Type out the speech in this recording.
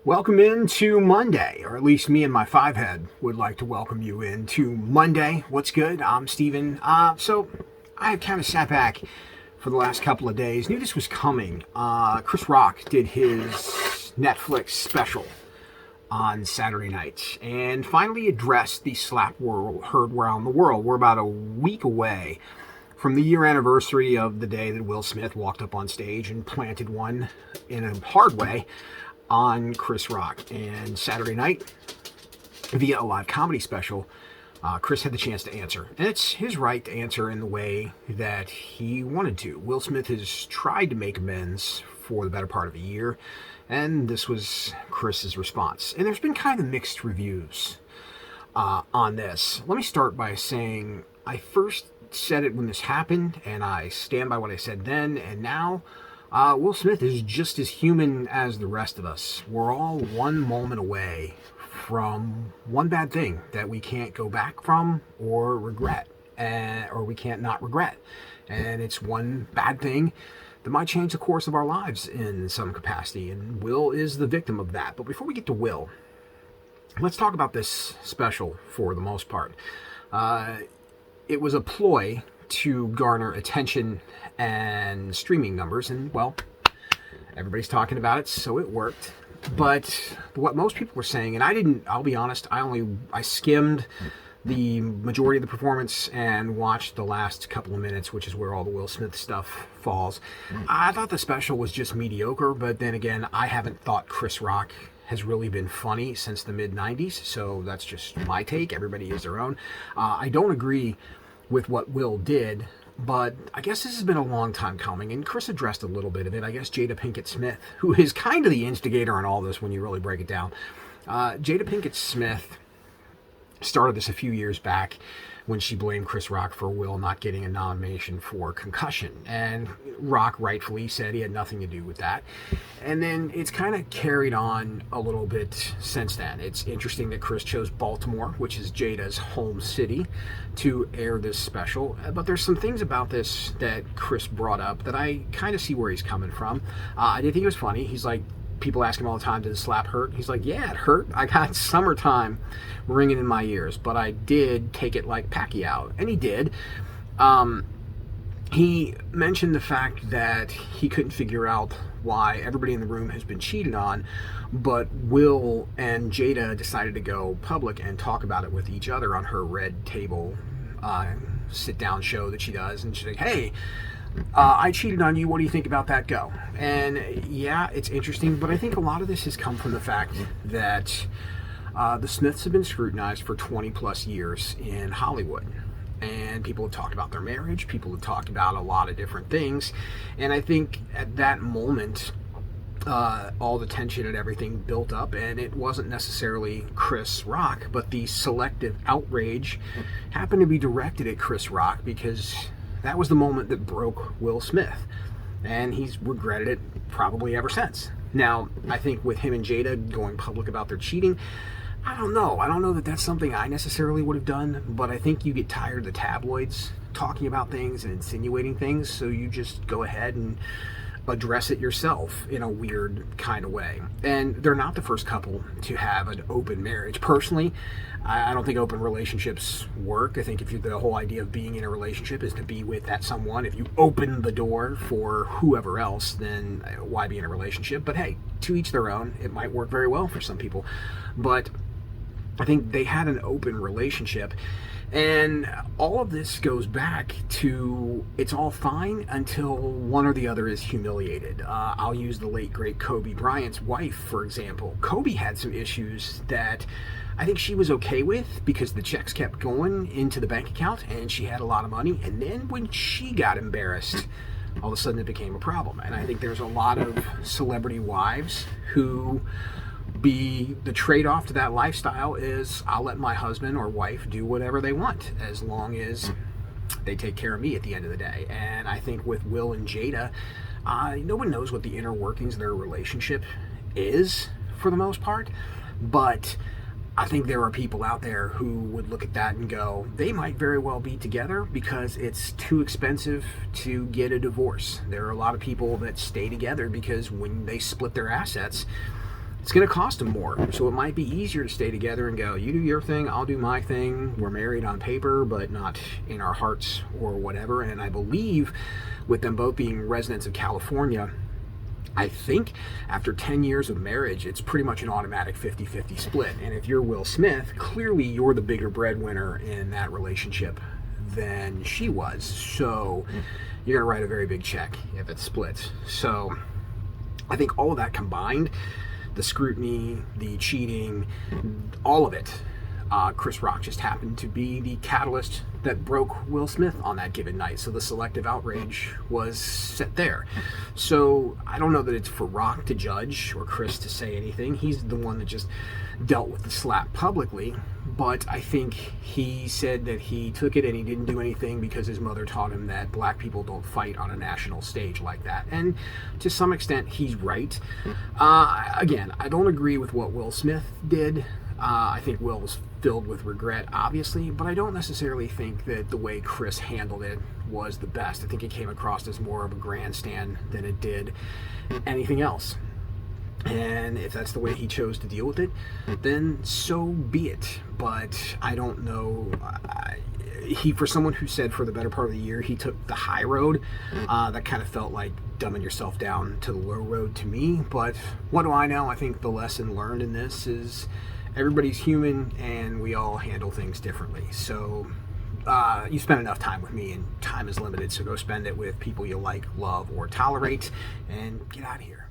Welcome into Monday, or at least me and my five head would like to welcome you into Monday. What's good? I'm Steven. So I kind of sat back for the last couple of days. Knew this was coming. Chris Rock did his Netflix special on Saturday night and finally addressed the slap world heard around the world. We're about a week away from the year anniversary of the day that Will Smith walked up on stage and planted one in a hard way on Chris Rock. And Saturday night, via a live comedy special, Chris had the chance to answer. And it's his right to answer in the way that he wanted to. Will Smith has tried to make amends for the better part of a year, and this was Chris's response. And there's been kind of mixed reviews on this. Let me start by saying I first said it when this happened, and I stand by what I said then, and now Will Smith is just as human as the rest of us. We're all one moment away from one bad thing that we can't go back from or regret, or we can't not regret. And it's one bad thing that might change the course of our lives in some capacity, and Will is the victim of that. But before we get to Will, let's talk about this special for the most part. It was a ploy to garner attention and streaming numbers, and well, everybody's talking about it, so it worked. But what most people were saying, and I'll be honest, I skimmed the majority of the performance and watched the last couple of minutes, which is where all the Will Smith stuff falls. I thought the special was just mediocre, but then again, I haven't thought Chris Rock has really been funny since the mid-90s, so that's just my take. Everybody has their own. I don't agree with what Will did, but I guess this has been a long time coming, and Chris addressed a little bit of it. I guess Jada Pinkett Smith, who is kind of the instigator in all this when you really break it down. Jada Pinkett Smith started this a few years back when she blamed Chris Rock for Will not getting a nomination for Concussion. And Rock rightfully said he had nothing to do with that. And then it's kind of carried on a little bit since then. It's interesting that Chris chose Baltimore, which is Jada's home city, to air this special. But there's some things about this that Chris brought up that I kind of see where he's coming from. I did think it was funny. He's like, people ask him all the time, did the slap hurt? He's like, yeah, it hurt. I got summertime ringing in my ears, but I did take it like Pacquiao. And he did. He mentioned the fact that he couldn't figure out why everybody in the room has been cheated on, but Will and Jada decided to go public and talk about it with each other on her Red Table sit-down show that she does. And she's like, hey, I cheated on you. What do you think about that? Go. And yeah, it's interesting, but I think a lot of this has come from the fact that the Smiths have been scrutinized for 20 plus years in Hollywood. And people have talked about their marriage. People have talked about a lot of different things. And I think at that moment, all the tension and everything built up, and it wasn't necessarily Chris Rock, but the Selective Outrage happened to be directed at Chris Rock because that was the moment that broke Will Smith, and he's regretted it probably ever since. Now, I think with him and Jada going public about their cheating, I don't know. I don't know that that's something I necessarily would have done, but I think you get tired of the tabloids talking about things and insinuating things, so you just go ahead and address it yourself in a weird kind of way. And they're not the first couple to have an open marriage. Personally, I don't think open relationships work. I think if the whole idea of being in a relationship is to be with that someone, if you open the door for whoever else, then why be in a relationship? But hey, to each their own. It might work very well for some people. But I think they had an open relationship. And all of this goes back to it's all fine until one or the other is humiliated. I'll use the late, great Kobe Bryant's wife, for example. Kobe had some issues that I think she was okay with because the checks kept going into the bank account and she had a lot of money. And then when she got embarrassed, all of a sudden it became a problem. And I think there's a lot of celebrity wives who the trade-off to that lifestyle is I'll let my husband or wife do whatever they want as long as they take care of me at the end of the day. And I think with Will and Jada, no one knows what the inner workings of their relationship is for the most part, but I think there are people out there who would look at that and go, they might very well be together because it's too expensive to get a divorce. There are a lot of people that stay together because when they split their assets, it's going to cost them more. So it might be easier to stay together and go, you do your thing, I'll do my thing. We're married on paper, but not in our hearts or whatever. And I believe with them both being residents of California, I think after 10 years of marriage, it's pretty much an automatic 50-50 split. And if you're Will Smith, clearly you're the bigger breadwinner in that relationship than she was. So you're going to write a very big check if it splits. So I think all of that combined, the scrutiny, the cheating, all of it, Chris Rock just happened to be the catalyst that broke Will Smith on that given night. So the selective outrage was set there. So I don't know that it's for Rock to judge or Chris to say anything. He's the one that just dealt with the slap publicly. But I think he said that he took it and he didn't do anything because his mother taught him that black people don't fight on a national stage like that. And to some extent, he's right. Again, I don't agree with what Will Smith did. I think Will was filled with regret, obviously, but I don't necessarily think that the way Chris handled it was the best. I think it came across as more of a grandstand than it did anything else. And if that's the way he chose to deal with it, then so be it. But I don't know. For someone who said for the better part of the year he took the high road, that kind of felt like dumbing yourself down to the low road to me. But what do I know? I think the lesson learned in this is everybody's human and we all handle things differently. So you spend enough time with me, and time is limited, so go spend it with people you like, love, or tolerate, and get out of here.